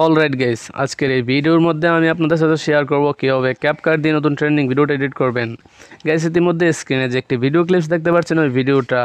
Alright guys, আজকের এই ভিডিওর মধ্যে আমি আপনাদের সাথে শেয়ার করব কীভাবে ক্যাপকাট দিয়ে নতুন ট্রেন্ডিং ভিডিওটা এডিট করবেন। গাইস, ইতিমধ্যে স্ক্রিনে যে একটি ভিডিও ক্লিপস দেখতে পাচ্ছেন, ওই ভিডিওটা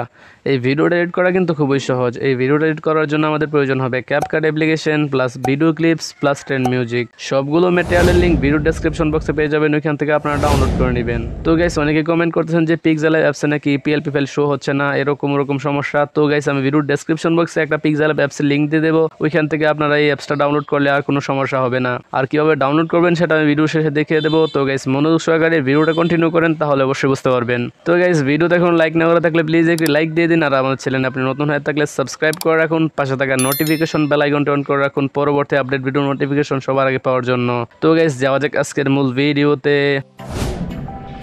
এডিট করা কিন্তু খুবই সহজ। এই ভিডিওটা এডিট করার জন্য আমাদের প্রয়োজন হবে CapCut application plus video clips plus trend music. সবগুলো ম্যাটেরিয়ালের লিঙ্ক ভিডিও ডেসক্রিপশন বক্সে পেয়ে যাবেন, ওইখান থেকে আপনারা ডাউনলোড করে নেবেন। তো গাইস, অনেকে কমেন্ট করতেছেন যে পিক্সেলab অ্যাপসে নাকি পিএলপি ফাইল শো হচ্ছে না, এরকম সমস্যা। তো গাইস, আমি ভিডিও ডেসক্রিপশন বক্সে একটা পিক্সেলab অ্যাপসের লিঙ্ক দিয়ে দেবো, ওইখান থেকে আপনারা এই অ্যাপসটা ডাউনলোড করলে আর কোনো সমস্যা হবে না। আর কিভাবে ডাউনলোড করবেন সেটা আমি ভিডিও শেষে দেখিয়ে দেবো। তো গাইস, মনোযোগ সহকারে ভিডিওটা কন্টিনিউ করেন, তাহলে অবশ্যই বুঝতে পারবেন। তো গাইস, ভিডিওতে এখন লাইক না করে থাকলে প্লিজ একটি লাইক দিয়ে দিন। আর আমার চ্যানেলে আপনি নতুন হয়ে থাকলে সাবস্ক্রাইব করে রাখুন, পাশে থাকা নোটিফিকেশন বেল আইকনটি অন করে রাখুন পরবর্তী আপডেট ভিডিও নোটিফিকেশন সবার আগে পাওয়ার জন্য। তো গাইস, যাওয়া যাক আজকের মূল ভিডিওতে।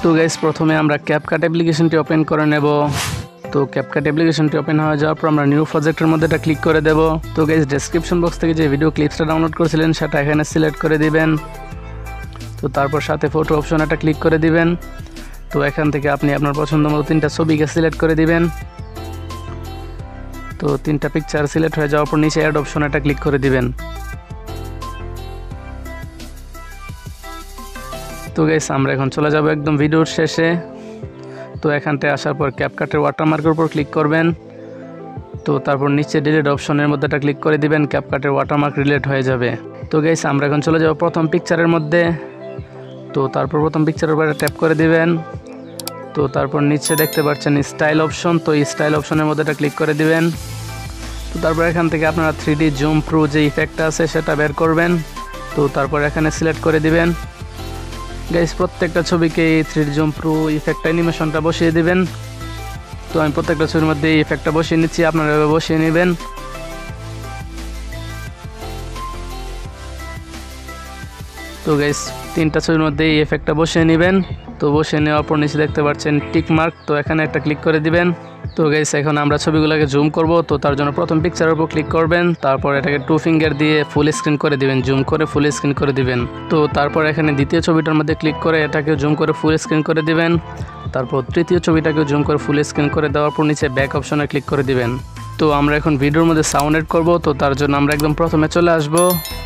তো গাইস, প্রথমে আমরা ক্যাপকাট অ্যাপ্লিকেশনটি ওপেন করে নেব। তো ক্যাপকাট অ্যাপ্লিকেশনটি ওপেন হয়ে যাওয়ার পর আমরা নিউ প্রজেক্টের মধ্যে এটা ক্লিক করে দেব। তো গাইস, ডেসক্রিপশন বক্স থেকে যে ভিডিও ক্লিপসটা ডাউনলোড করেছিলেন সেটা এখানে সিলেক্ট করে দিবেন। তো তারপর সাথে ফটো অপশন এটা ক্লিক করে দিবেন। তো এখান থেকে আপনি আপনার পছন্দ মতো 3টা ছবিকে সিলেক্ট করে দিবেন। তো 3টা পিকচার সিলেক্ট হয়ে যাওয়ার পর নিচে অ্যাড অপশন এটা ক্লিক করে দিবেন। তো গাইস, আমরা এখন চলে যাব একদম ভিডিওর শেষে। তো এখানটায় আসার পর ক্যাপকাটের ওয়াটারমার্কের উপর ক্লিক করবেন। তো তারপর নিচে ডিলিট অপশনের মধ্যে এটা ক্লিক করে দিবেন, ক্যাপকাটের ওয়াটারমার্ক রিলেট হয়ে যাবে। তো গাইস, আমরা এখন চলে যাব প্রথম পিকচারের মধ্যে। তো তারপর প্রথম পিকচারের উপরে ট্যাপ করে দিবেন। তো তারপর নিচে দেখতে পাচ্ছেন স্টাইল অপশন, তো এই স্টাইল অপশনের মধ্যে এটা ক্লিক করে দিবেন। তো তারপর এখান থেকে আপনারা 3D জুম প্রো যে ইফেক্টটা আছে সেটা বের করবেন। তো তারপর এখানে সিলেক্ট করে দিবেন। গাইস, প্রত্যেকটা ছবিকে এই 3D জুম প্রো ইফেক্ট অ্যানিমেশনটা বসিয়ে দিবেন। তো আমি প্রত্যেকটা ছবির মধ্যে এই ইফেক্টটা বসিয়ে নিচ্ছি, আপনারা এভাবে বসিয়ে নেবেন। তো গাইস, 3টা ছবির মধ্যে এই ইফেক্টটা বসিয়ে নেবেন। তো বসিয়ে নেওয়ার পর নিচে দেখতে পাচ্ছেন টিক মার্ক, তো এখানে একটা ক্লিক করে দিবেন। তো গাইস, এখন আমরা ছবিগুলোকে জুম করব। তো তার জন্য প্রথম পিকচারের উপর ক্লিক করবেন, তারপর এটাকে 2 ফিঙ্গার দিয়ে ফুল স্ক্রিন করে দিবেন, জুম করে ফুল স্ক্রিন করে দিবেন। তো তারপর এখানে দ্বিতীয় ছবিটার মধ্যে ক্লিক করে এটাকে জুম করে ফুল স্ক্রিন করে দিবেন। তারপর তৃতীয় ছবিটাকে জুম করে ফুল স্ক্রিন করে দেওয়ার পর নিচে ব্যাক অপশনে ক্লিক করে দিবেন। তো আমরা এখন ভিডিওর মধ্যে সাউন্ড এড করব। তো তার জন্য আমরা একদম প্রথমে চলে আসব।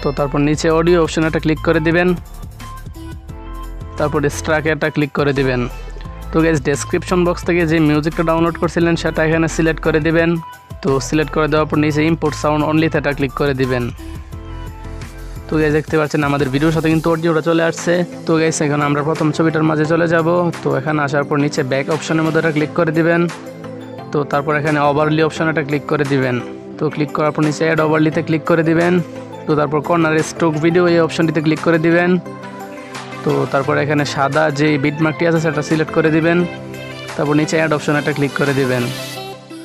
তো তারপর নিচে অডিও অপশনে একটা ক্লিক করে দিবেন, তারপর স্ট্রাকে একটা ক্লিক করে দিবেন। তো গাইস, ডেসক্রিপশন বক্স থেকে যে মিউজিকটা ডাউনলোড করছিলেন সেটা এখানে সিলেক্ট করে দিবেন। তো সিলেক্ট করে দেওয়ার পর নিচে ইম্পোর্ট সাউন্ড অনলিতে এটা ক্লিক করে দিবেন। তো গাইস, দেখতে পাচ্ছেন আমাদের ভিডিওর সাথে কিন্তু অডিওটা চলে আসছে। তো গাইস, এখন আমরা প্রথম ছবিটার মাঝে চলে যাব। তো এখানে আসার পর নিচে ব্যাক অপশনের মধ্যে এটা ক্লিক করে দিবেন। তো তারপর এখানে ওভারলি অপশন এটা ক্লিক করে দিবেন। তো ক্লিক করার পর নিচে অ্যাড ওভারলিতে ক্লিক করে দিবেন। তো তারপর কর্নারে স্টক ভিডিও এই অপশনটিতে ক্লিক করে দিবেন। তো তারপর এখানে সাদা যে বিটমার্কটি আছে সেটা সিলেক্ট করে দিবেন। তারপর নিচে অ্যাড অপশন এটা ক্লিক করে দিবেন।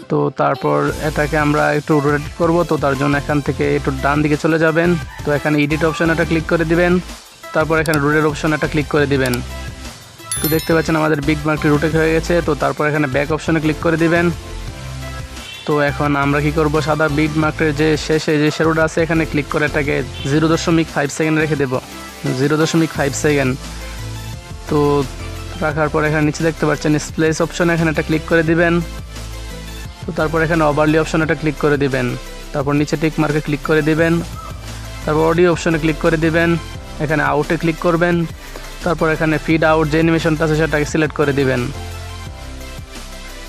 তো তারপর এটাকে আমরা একটু রোটেট করব। তো তার জন্য এখান থেকে একটু ডান দিকে চলে যাবেন। তো এখানে এডিট অপশন এটা ক্লিক করে দিবেন। তারপর এখানে রোটেট অপশন এটা ক্লিক করে দিবেন। তো দেখতে পাচ্ছেন আমাদের বিটমার্কটি রোটেট হয়ে গেছে। তো তারপর এখানে ব্যাক অপশনে ক্লিক করে দিবেন। তো এখন আমরা কি করব, সাদা বিটমার্কের যে শেষে যে শ্যাডোটা আছে এখানে ক্লিক করে এটাকে 0.5 সেকেন্ড রেখে দেব, 0.5 সেকেন্ড। তো রাখার পর এখানে নিচে দেখতে পাচ্ছেন স্প্লেস অপশন, এখানে একটা ক্লিক করে দিবেন। তো তারপর এখানে ওভারলি অপশন এটা ক্লিক করে দিবেন। তারপর নিচে টিক মার্কে ক্লিক করে দিবেন। তারপর অডিও অপশনে ক্লিক করে দিবেন, এখানে আউটে ক্লিক করবেন। তারপর এখানে ফিড আউট যে অ্যানিমেশনটা আছে সেটাকে সিলেক্ট করে দিবেন।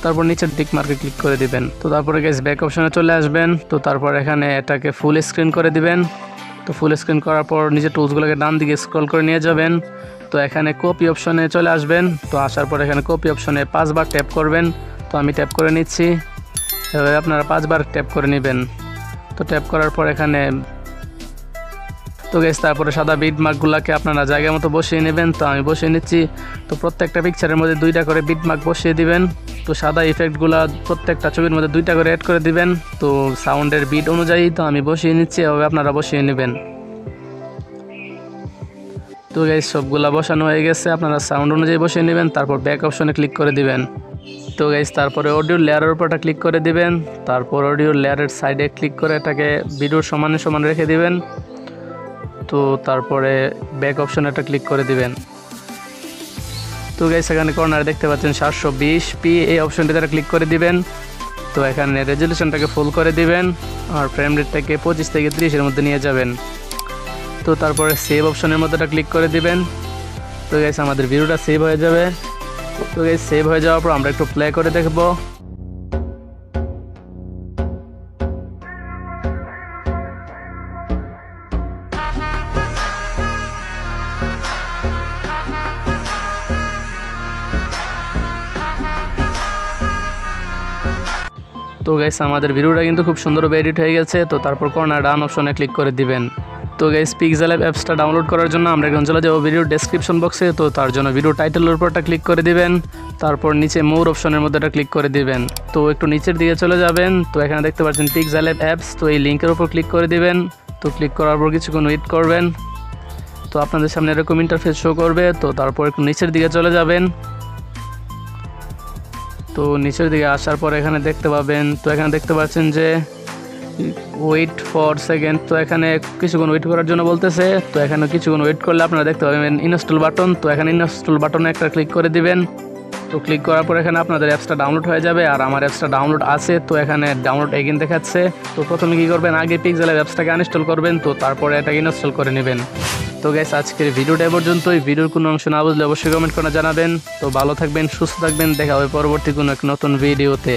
তারপর নিচের টিক মার্কে ক্লিক করে দিবেন। তো তারপরে গাইস, ব্যাক অপশনে চলে আসবেন। তো তারপর এখানে এটাকে ফুল স্ক্রিন করে দিবেন। তো ফুল স্ক্রিন করার পর নিচে টুলসগুলোকে ডান দিকে স্ক্রল করে নিয়ে যাবেন। তো এখানে কপি অপশনে চলে আসবেন। তো আসার পর এখানে কপি অপশনে 5 বার ট্যাপ করবেন। তো আমি ট্যাপ করে নিচ্ছি, এভাবে আপনারা 5 বার ট্যাপ করে নেবেন। তো ট্যাপ করার পর এখানে তো গাইস, তারপরে সাদা বিটমার্কগুলোকে আপনারা জায়গা মতো বসিয়ে নেবেন। তো আমি বসিয়ে নিচ্ছি। তো প্রত্যেকটা পিকচারের মধ্যে 2টা করে বিটমার্ক বসিয়ে দিবেন। তো সাদা ইফেক্টগুলো প্রত্যেকটা ছবির মধ্যে 2টা করে অ্যাড করে দিবেন। তো সাউন্ডের বিট অনুযায়ী তো আমি বসিয়ে নিচ্ছি, এভাবে আপনারা বসিয়ে নেবেন। তো গাইস, সবগুলা বসানো হয়ে গেছে, আপনারা সাউন্ড অনুযায়ী বসিয়ে নেবেন। তারপর ব্যাক অপশনে ক্লিক করে দিবেন। তো গাইস, তারপরে অডিও লেয়ারের উপরটা ক্লিক করে দিবেন। তারপর অডিও লেয়ারের সাইডে ক্লিক করে এটাকে ভিডিওর সমান রেখে দিবেন। তো তারপরে ব্যাক অপশন এটা ক্লিক করে দিবেন। তো গাইস, এখানে কর্নারে দেখতে পাচ্ছেন 720p এই অপশনটিতে ক্লিক করে দিবেন। তো এখানে রেজুলেশনটাকে ফুল করে দিবেন আর ফ্রেম রেটটাকে 25 থেকে 30 এর মধ্যে নিয়ে যাবেন। তো তারপরে সেভ অপশনের মধ্যে ক্লিক করে দিবেন। তো গাইস আমাদের ভিডিওটা সেভ হয়ে যাবে। তো গাইস সেভ হয়ে যাওয়ার পর আমরা একটু প্লে করে দেখব। তো গাইস আমাদের ভিডিওটা কিন্তু খুব সুন্দরভাবে এডিট হয়ে গেছে। তো তারপর কর্নার ডান অপশনে ক্লিক করে দিবেন। তো গাইস পিক্সেলab অ্যাপসটা ডাউনলোড করার জন্য আমরা এখন চলে যাব ভিডিও ডেসক্রিপশন বক্সে। তো তার জন্য ভিডিও টাইটেলের উপরটা ক্লিক করে দিবেন, তারপর নিচে মোর অপশনের মধ্যে ক্লিক করে দিবেন। তো একটু নিচের দিকে চলে যাবেন। তো এখানে দেখতে পাচ্ছেন পিক্সেলab অ্যাপস। তো এই লিঙ্কের উপর ক্লিক করে দিবেন। তো ক্লিক করার পর কিছুক্ষণ ওয়েট করবেন। তো আপনাদের সামনে এরকম ইন্টারফেস শো করবে। তো তারপর একটু নিচের দিকে চলে যাবেন। তো নিচের দিকে আসার পর এখানে দেখতে পাবেন, তো এখানে দেখতে পাচ্ছেন যে ওয়েট ফর সেকেন্ড। তো এখানে কিছুক্ষণ ওয়েট করার জন্য বলতেছে। তো এখানে কিছুক্ষণ ওয়েট করলে আপনারা দেখতে পাবেন ইনস্টল বাটন। তো এখানে ইনস্টল বাটনে একটা ক্লিক করে দিবেন। তো ক্লিক করার পর এখানে আপনাদের অ্যাপসটা ডাউনলোড হয়ে যাবে। আর আমার অ্যাপসটা ডাউনলোড আছে। তো এখানে ডাউনলোড এগেইন দেখাচ্ছে। তো প্রথমে কী করবেন, আগে পিক্সেলab অ্যাপসটাকে আনইনস্টল করবেন। তো তারপরে এটাকে ইনস্টল করে নেবেন। তো গাইস আজকের ভিডিওটা পর্যন্তই। ভিডিওর কোনো অংশ না বুঝলে অবশ্যই কমেন্ট করে জানাবেন। তো ভালো থাকবেন, সুস্থ থাকবেন, দেখা হবে পরবর্তী কোনো এক নতুন ভিডিওতে।